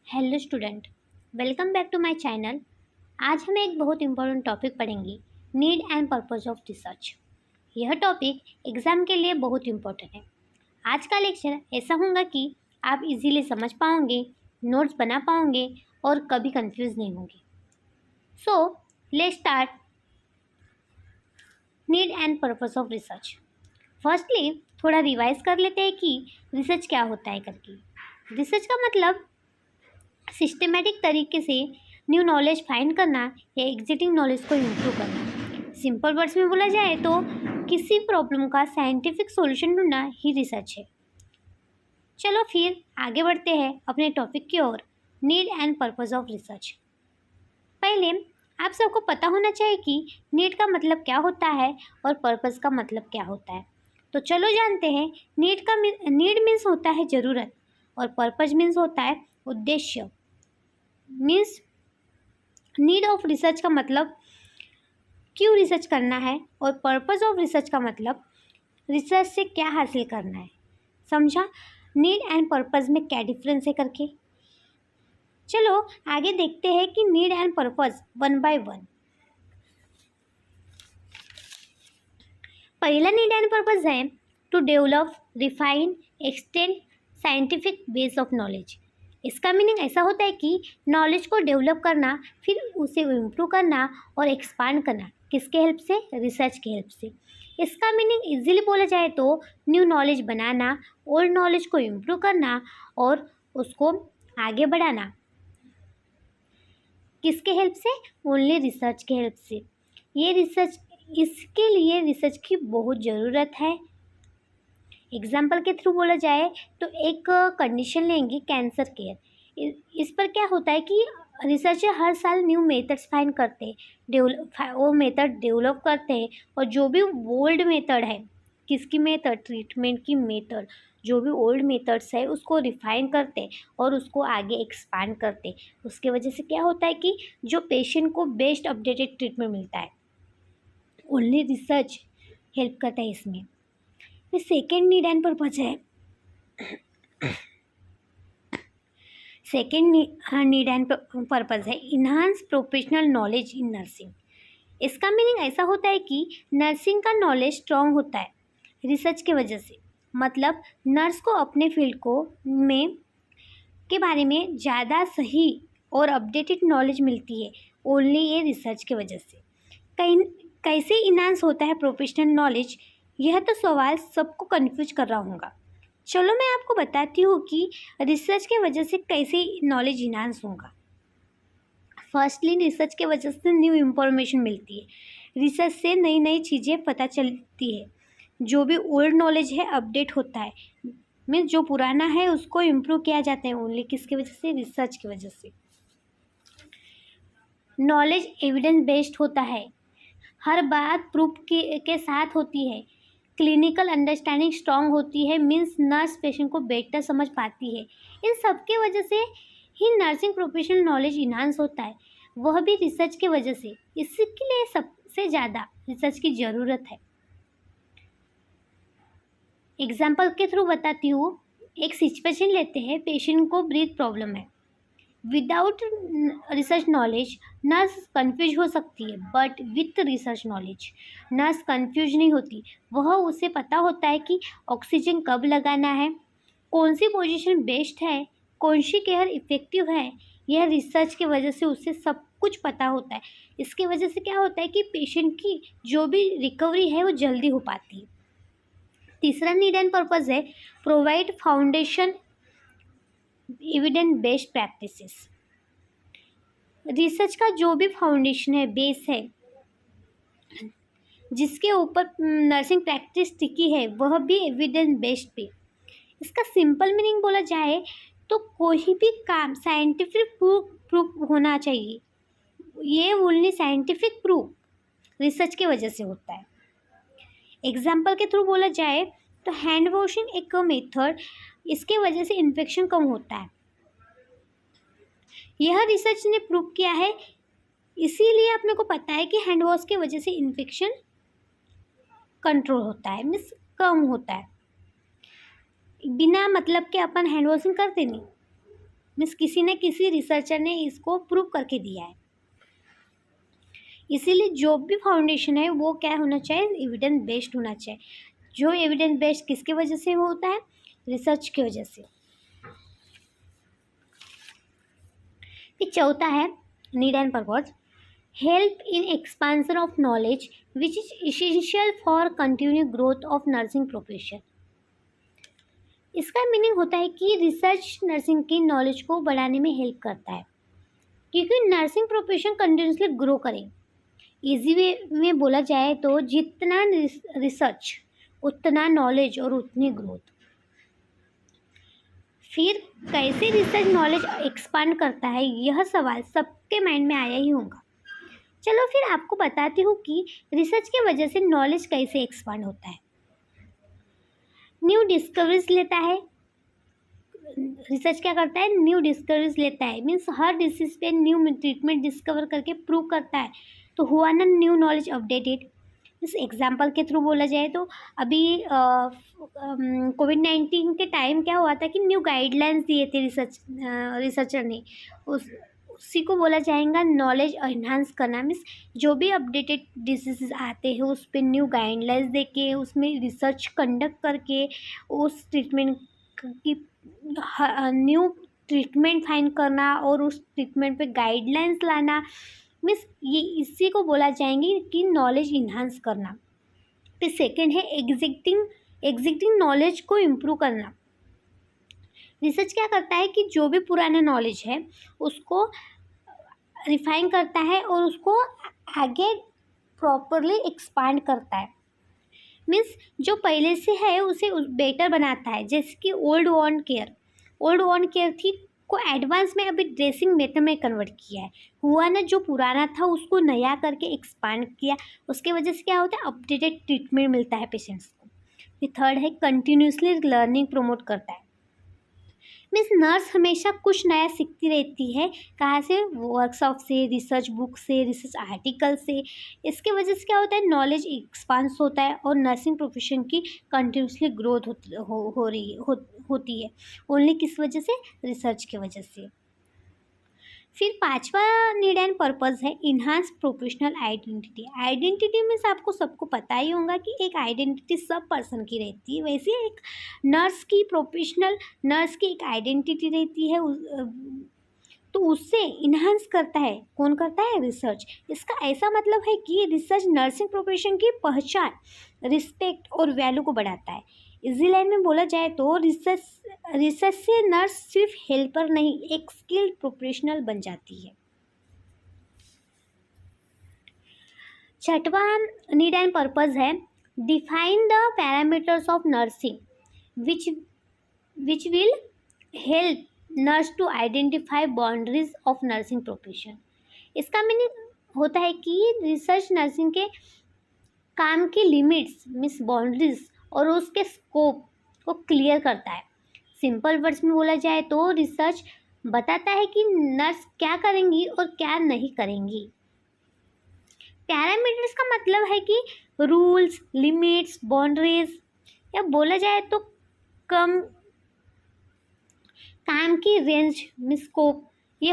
Hello student, welcome back to my channel. आज हम एक बहुत इम्पोर्टेंट टॉपिक पढ़ेंगे, need and purpose of research. यह टॉपिक एग्ज़ाम के लिए बहुत इम्पोर्टेंट है। आज का लेक्चर ऐसा होगा कि आप इजीली समझ पाओगे, नोट्स बना पाओगे और कभी कंफ्यूज नहीं होंगे। So let's start need and purpose of research. Firstly थोड़ा रिवाइज कर लेते हैं कि रिसर्च क्या होता है करके। रिसर्च का मतलब सिस्टमेटिक तरीके से न्यू नॉलेज फाइंड करना या एग्जिस्टिंग नॉलेज को इम्प्रूव करना। सिंपल वर्ड्स में बोला जाए तो किसी प्रॉब्लम का साइंटिफिक सॉल्यूशन ढूंढना ही रिसर्च है। चलो फिर आगे बढ़ते हैं अपने टॉपिक की ओर, need and purpose of research. पहले आप सबको पता होना चाहिए कि नीड का मतलब क्या होता है और पर्पस का मतलब क्या होता है। तो चलो जानते हैं। नीड मीन्स होता है ज़रूरत और पर्पस मीन्स होता है उद्देश्य। मीन्स नीड ऑफ रिसर्च का मतलब क्यों रिसर्च करना है और पर्पस ऑफ रिसर्च का मतलब रिसर्च से क्या हासिल करना है। समझा नीड एंड पर्पस में क्या डिफरेंस है करके। चलो आगे देखते हैं कि need and purpose one by one. पहला नीड एंड पर्पस है to develop, refine, extend scientific base of knowledge. इसका मीनिंग ऐसा होता है कि नॉलेज को डेवलप करना, फिर उसे इम्प्रूव करना और एक्सपांड करना। किसके हेल्प से? रिसर्च के हेल्प से। इसका मीनिंग इजीली बोला जाए तो न्यू नॉलेज बनाना, ओल्ड नॉलेज को इम्प्रूव करना और उसको आगे बढ़ाना। किसके हेल्प से? ओनली रिसर्च के हेल्प से। इसके लिए रिसर्च की बहुत ज़रूरत है। एग्जाम्पल के थ्रू बोला जाए तो एक कंडीशन लेंगे, कैंसर केयर। इस पर क्या होता है कि रिसर्चर हर साल न्यू मेथड्स फाइंड करते हैं, वो मेथड डेवलप करते हैं और जो भी ओल्ड मेथड है, किसकी मेथड? ट्रीटमेंट की मेथड। जो भी ओल्ड मेथड्स है उसको रिफाइन करते हैं और उसको आगे एक्सपांड करते हैं। उसके वजह से क्या होता है कि जो पेशेंट को बेस्ट अपडेटेड ट्रीटमेंट मिलता है। ओनली रिसर्च हेल्प करता है इसमें। फिर सेकेंड नीड एंड पर्पज है। सेकेंड नीड एंड पर्पज है enhance professional knowledge in nursing. इसका मीनिंग ऐसा होता है कि नर्सिंग का नॉलेज स्ट्रॉन्ग होता है रिसर्च के वजह से। मतलब नर्स को अपने फील्ड के बारे में ज़्यादा सही और अपडेटेड नॉलेज मिलती है, ओनली ये रिसर्च के वजह से। कैसे इन्हांस होता है प्रोफेशनल नॉलेज? यह तो सवाल सबको कंफ्यूज कर रहा होगा। चलो मैं आपको बताती हूँ कि रिसर्च के वजह से कैसे नॉलेज इन्हांस होगा। फर्स्टली रिसर्च के वजह से न्यू इन्फॉर्मेशन मिलती है। रिसर्च से नई नई चीज़ें पता चलती है। जो भी ओल्ड नॉलेज है अपडेट होता है। मीन्स जो पुराना है उसको इम्प्रूव किया जाता है, ओनली किसकी वजह से? रिसर्च की वजह से। नॉलेज एविडेंस बेस्ड होता है, हर बात प्रूफ के साथ होती है। क्लिनिकल अंडरस्टैंडिंग स्ट्रांग होती है, मीन्स नर्स पेशेंट को बेटर समझ पाती है। इन सब के वजह से ही नर्सिंग प्रोफेशनल नॉलेज इन्हांस होता है, वह भी रिसर्च के वजह से। इसके लिए सबसे ज़्यादा रिसर्च की ज़रूरत है। एग्जाम्पल के थ्रू बताती हूँ। एक सिचुएशन लेते हैं, पेशेंट को ब्रीथ प्रॉब्लम है। Without research knowledge nurse confuse हो सकती है, but with research knowledge nurse confuse नहीं होती। वह उसे पता होता है कि ऑक्सीजन कब लगाना है, कौन सी पोजीशन बेस्ट है, कौन सी केयर इफ़ेक्टिव है। यह रिसर्च की वजह से उसे सब कुछ पता होता है। इसकी वजह से क्या होता है कि पेशेंट की जो भी रिकवरी है वो जल्दी हो पाती है। तीसरा नीड एंड पर्पस है provide foundation evidence based practices. Research का जो भी फाउंडेशन है, बेस है, जिसके ऊपर नर्सिंग प्रैक्टिस टिकी है, वह भी एविडेंस बेस्ड पे। इसका सिंपल मीनिंग बोला जाए तो कोई भी काम साइंटिफिक प्रूफ होना चाहिए। ये ओनली साइंटिफिक प्रूफ रिसर्च के वजह से होता है। एग्जाम्पल के थ्रू बोला जाए तो हैंड वॉशिंग एक मेथड, इसके वजह से इन्फेक्शन कम होता है। यह रिसर्च ने प्रूव किया है, इसीलिए अपने को पता है कि हैंड वॉश के वजह से इन्फेक्शन कंट्रोल होता है, मीन्स कम होता है। बिना मतलब के अपन हैंड वॉशिंग करते नहीं, मीन्स किसी न किसी रिसर्चर ने इसको प्रूव करके दिया है। इसीलिए जो भी फाउंडेशन है वो क्या होना चाहिए, एविडेंस बेस्ड होना चाहिए। जो एविडेंस बेस्ड किसके वजह से होता है, रिसर्च की वजह से। फिर चौथा है need and purpose, help in expansion of knowledge which is essential for continue growth of nursing profession. इसका मीनिंग होता है कि रिसर्च नर्सिंग की नॉलेज को बढ़ाने में हेल्प करता है, क्योंकि नर्सिंग प्रोफेशन कंटिन्यूसली ग्रो करे। इजी वे में बोला जाए तो जितना रिसर्च उतना नॉलेज और उतनी ग्रोथ। फिर कैसे रिसर्च नॉलेज एक्सपांड करता है, यह सवाल सबके माइंड में आया ही होगा। चलो फिर आपको बताती हूँ कि रिसर्च की वजह से नॉलेज कैसे एक्सपांड होता है। न्यू डिस्कवरीज लेता है, रिसर्च क्या करता है, न्यू डिस्कवरीज लेता है, मीन्स हर डिसीज पे न्यू ट्रीटमेंट डिस्कवर करके प्रूव करता है, तो हुआ ना न्यू नॉलेज अपडेटेड। इस एग्जाम्पल के थ्रू बोला जाए तो अभी कोविड-19 के टाइम क्या हुआ था कि न्यू गाइडलाइंस दिए थे रिसर्चर ने, उसी को बोला जाएगा नॉलेज एनहांस करना। मीन्स जो भी अपडेटेड डिसीज़ आते हैं उस पर न्यू गाइडलाइंस दे के उसमें रिसर्च कंडक्ट करके उस ट्रीटमेंट की न्यू ट्रीटमेंट फाइंड करना और उस ट्रीटमेंट पे गाइडलाइंस लाना, मीन्स ये इसी को बोला जाएंगे कि नॉलेज इन्हांस करना। फिर सेकेंड है एग्जिस्टिंग नॉलेज को इम्प्रूव करना। रिसर्च क्या करता है कि जो भी पुराना नॉलेज है उसको रिफाइन करता है और उसको आगे प्रॉपरली एक्सपांड करता है। मीन्स जो पहले से है उसे बेटर बनाता है। जैसे कि ओल्ड वॉन केयर थी को एडवांस में अभी ड्रेसिंग मेथड में कन्वर्ट किया है। हुआ ना जो पुराना था उसको नया करके एक्सपांड किया, उसके वजह से क्या होता है, अपडेटेड ट्रीटमेंट मिलता है पेशेंट्स को। फिर थर्ड है कंटिन्यूसली लर्निंग प्रमोट करता है। मीन्स नर्स हमेशा कुछ नया सीखती रहती है, कहाँ से, वर्कशॉप से, रिसर्च बुक से, रिसर्च आर्टिकल से। इसके वजह से क्या होता है, नॉलेज एक्सपांस होता है और नर्सिंग प्रोफेशन की कंटिन्यूसली ग्रोथ होती है। ओनली किस वजह से, रिसर्च की वजह से। फिर पांचवा नीड एंड पर्पस है enhance professional identity. Identity means आपको सबको पता ही होगा कि एक आइडेंटिटी सब पर्सन की रहती है, वैसे एक नर्स की एक आइडेंटिटी रहती है। तो उससे इन्हांस करता है, कौन करता है, रिसर्च। इसका ऐसा मतलब है कि रिसर्च नर्सिंग प्रोफेशन की पहचान, रिस्पेक्ट और वैल्यू को बढ़ाता है। इजी लाइन में बोला जाए तो रिसर्च से नर्स सिर्फ हेल्पर नहीं, एक स्किल्ड प्रोफेशनल बन जाती है। छठवा नीड एंड पर्पस है define the parameters of nursing which will help nurse to identify boundaries of nursing profession. इसका मीनिंग होता है कि रिसर्च नर्सिंग के काम की लिमिट्स मीन्स बाउंड्रीज और उसके स्कोप को क्लियर करता है। सिंपल वर्ड्स में बोला जाए तो रिसर्च बताता है कि नर्स क्या करेंगी और क्या नहीं करेंगी। पैरामीटर्स का मतलब है कि रूल्स, लिमिट्स, बाउंड्रीज, या बोला जाए तो काम की रेंज मीन्स स्कोप, ये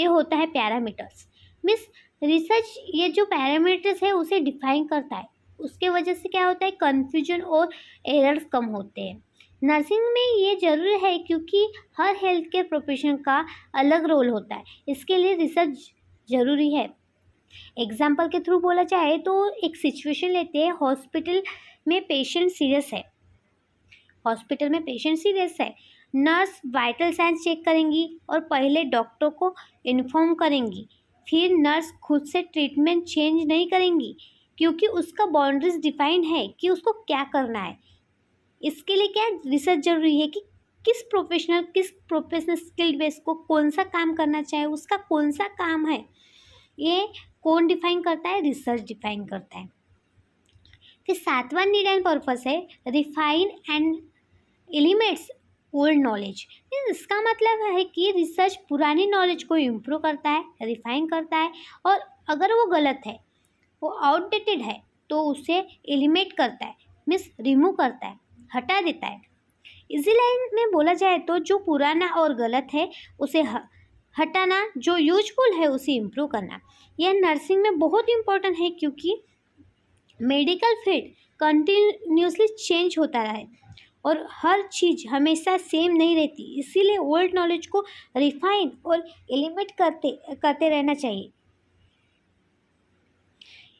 होता है पैरामीटर्स। मीन्स रिसर्च ये जो पैरामीटर्स है उसे डिफाइन करता है, उसके वजह से क्या होता है, कन्फ्यूजन और एरर्स कम होते हैं। नर्सिंग में ये जरूरी है क्योंकि हर हेल्थ केयर प्रोफेशन का अलग रोल होता है, इसके लिए रिसर्च जरूरी है। एग्जाम्पल के थ्रू बोला जाए तो एक सिचुएशन लेते हैं, हॉस्पिटल में पेशेंट सीरियस है। नर्स वाइटल साइंस चेक करेंगी और पहले डॉक्टर को इन्फॉर्म करेंगी। फिर नर्स खुद से ट्रीटमेंट चेंज नहीं करेंगी क्योंकि उसका बाउंड्रीज डिफाइन है कि उसको क्या करना है। इसके लिए क्या रिसर्च जरूरी है कि किस प्रोफेशनल स्किल बेस को कौन सा काम करना चाहे, उसका कौन सा काम है, ये कौन डिफाइन करता है, रिसर्च डिफाइन करता है। फिर सातवां नीड एंड पर्पस है refine and elements old knowledge. इसका मतलब है कि रिसर्च पुरानी नॉलेज को इम्प्रूव करता है, रिफाइन करता है, और अगर वो गलत है, वो आउटडेटेड है, तो उसे एलिमिनेट करता है, मीन्स रिमूव करता है, हटा देता है। इजी लाइन में बोला जाए तो जो पुराना और गलत है उसे हटाना, जो यूजफुल है उसे इम्प्रूव करना। यह नर्सिंग में बहुत इंपॉर्टेंट है क्योंकि मेडिकल फील्ड कंटिन्यूसली चेंज होता है और हर चीज़ हमेशा सेम नहीं रहती, इसीलिए ओल्ड नॉलेज को रिफाइन और एलिमेंट करते करते रहना चाहिए।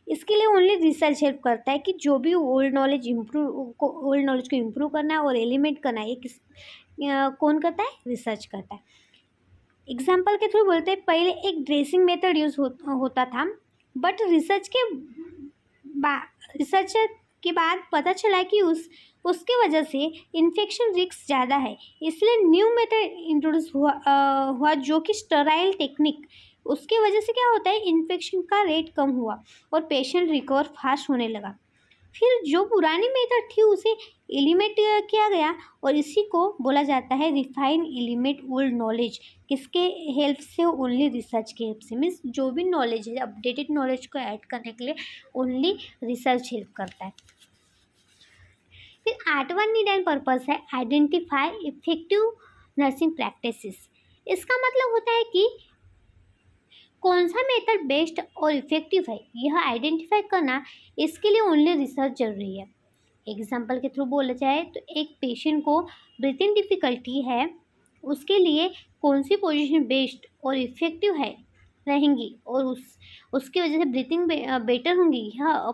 इसके लिए ओनली रिसर्च हेल्प करता है कि जो भी ओल्ड नॉलेज को इम्प्रूव करना है और एलिमेंट करना है, ये कौन करता है? रिसर्च करता है। एग्जाम्पल के थ्रू बोलते हैं, पहले एक ड्रेसिंग मेथड यूज होता था, बट रिसर्च के बाद पता चला कि उसके वजह से इन्फेक्शन रिस्क ज़्यादा है, इसलिए न्यू मेथड इंट्रोड्यूस हुआ जो कि स्टेराइल टेक्निक। उसके वजह से क्या होता है, इन्फेक्शन का रेट कम हुआ और पेशेंट रिकवर फास्ट होने लगा। फिर जो पुरानी मेथड थी उसे एलिमेंट किया गया और इसी को बोला जाता है रिफाइन एलिमेंट ओल्ड नॉलेज। किसके हेल्प से? ओनली रिसर्च के हेल्प से। मीन्स जो भी नॉलेज है, अपडेटेड नॉलेज को ऐड करने के लिए ओनली रिसर्च हेल्प करता है। फिर 8वां नीड एंड पर्पस है आइडेंटिफाई इफेक्टिव नर्सिंग प्रैक्टिसेस। इसका मतलब होता है कि कौन सा मेथड बेस्ट और इफेक्टिव है, यह आइडेंटिफाई करना, इसके लिए ओनली रिसर्च जरूरी है। एग्जाम्पल के थ्रू बोला जाए तो एक पेशेंट को ब्रीथिंग डिफ़िकल्टी है, उसके लिए कौन सी पोजीशन बेस्ट और इफ़ेक्टिव है रहेंगी और उसकी वजह से ब्रीथिंग बेटर होंगी, यह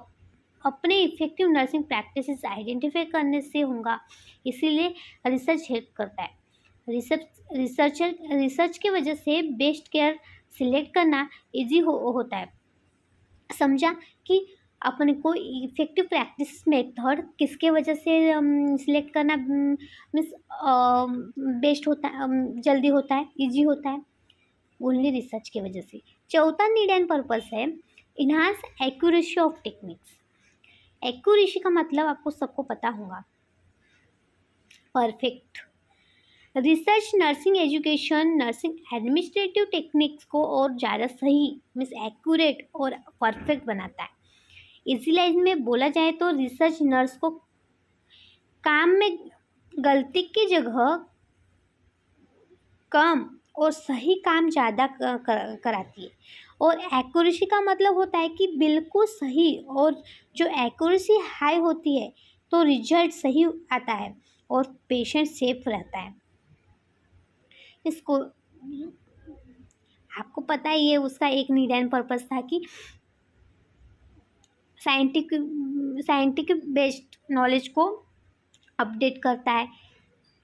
अपने इफ़ेक्टिव नर्सिंग प्रैक्टिसेस आइडेंटिफाई करने से होगा। इसीलिए रिसर्च हेल्प करता है। रिसर्च की वजह से बेस्ट केयर सिलेक्ट करना इजी होता है। समझा कि अपने को इफेक्टिव प्रैक्टिस मेथड किसके वजह से सिलेक्ट करना मीन्स बेस्ट होता है, जल्दी होता है, इजी होता है, ओनली रिसर्च की वजह से। 4वां नीड एंड पर्पस है enhance accuracy of techniques. Accuracy का मतलब आपको सबको पता होगा, perfect. Research nursing education, nursing administrative techniques को और ज़्यादा सही मीन्स एक्यूरेट और परफेक्ट बनाता है। इसी लाइन में बोला जाए तो रिसर्च नर्स को काम में गलती की जगह कम और सही काम ज़्यादा कराती है। और एक्यूरेसी का मतलब होता है कि बिल्कुल सही, और जो एक्यूरेसी हाई होती है तो रिजल्ट सही आता है और पेशेंट सेफ रहता है। इसको आपको पता ही है, उसका एक नीड एंड पर्पस था कि साइंटिफिक बेस्ड नॉलेज को अपडेट करता है,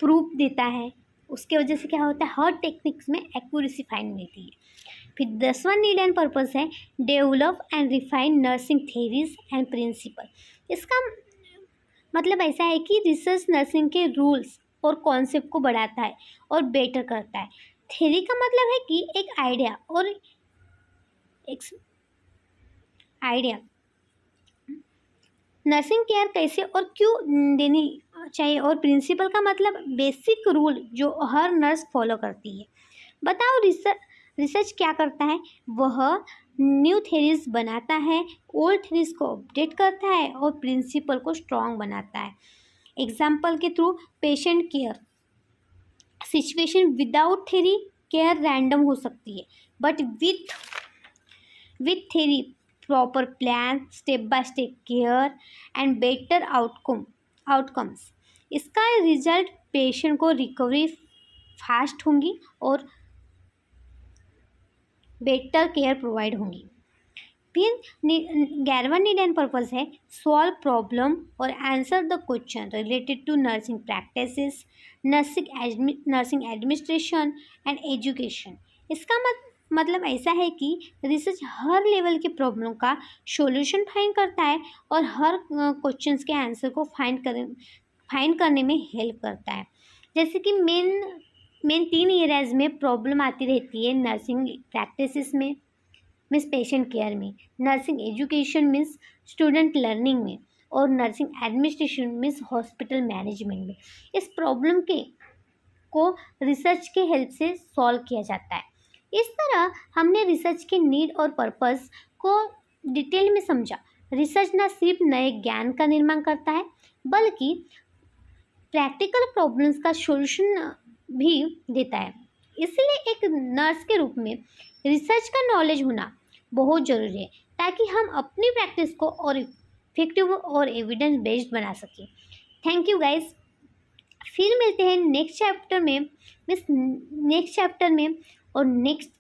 प्रूफ देता है। उसके वजह से क्या होता है, हर टेक्निक्स में एक्यूरेसी फाइन मिलती है। फिर 10वां नीड एंड पर्पस है develop and refine nursing theories and principle. इसका मतलब ऐसा है कि रिसर्च नर्सिंग के रूल्स और कॉन्सेप्ट को बढ़ाता है और बेटर करता है। थेरी का मतलब है कि एक आइडिया नर्सिंग केयर कैसे और क्यों देनी चाहिए, और प्रिंसिपल का मतलब बेसिक रूल जो हर नर्स फॉलो करती है। बताओ रिसर्च क्या करता है? वह न्यू थेरीज बनाता है, ओल्ड थेरीज को अपडेट करता है और प्रिंसिपल को स्ट्रॉन्ग बनाता है। एग्जाम्पल के through patient care situation without theory care random हो सकती है, but with theory proper plan, step by step care and better outcomes. इसका रिजल्ट पेशेंट को रिकवरी फास्ट होंगी और बेटर केयर प्रोवाइड होंगी। फिर 11वां नीड एंड पर्पस है सॉल्व प्रॉब्लम और answer the question related to nursing practices, nursing administration and education. इसका मतलब ऐसा है कि रिसर्च हर लेवल के प्रॉब्लम का सॉल्यूशन फाइंड करता है और हर क्वेश्चंस के आंसर को फाइंड करने में हेल्प करता है। जैसे कि मेन 3 एरियाज में प्रॉब्लम आती रहती है, नर्सिंग प्रैक्टिसेस में मीन्स पेशेंट केयर में, nursing education means student learning में, और nursing administration means hospital management में। इस प्रॉब्लम को रिसर्च के हेल्प से सॉल्व किया जाता है। इस तरह हमने रिसर्च के नीड और पर्पस को डिटेल में समझा। रिसर्च न सिर्फ नए ज्ञान का निर्माण करता है, बल्कि प्रैक्टिकल प्रॉब्लम्स का सॉल्यूशन भी देता है। इसलिए एक नर्स के रूप में रिसर्च का नॉलेज होना बहुत ज़रूरी है, ताकि हम अपनी प्रैक्टिस को और इफेक्टिव और एविडेंस बेस्ड बना सकें। Thank you guys. फिर मिलते हैं नेक्स्ट चैप्टर में और नेक्स्ट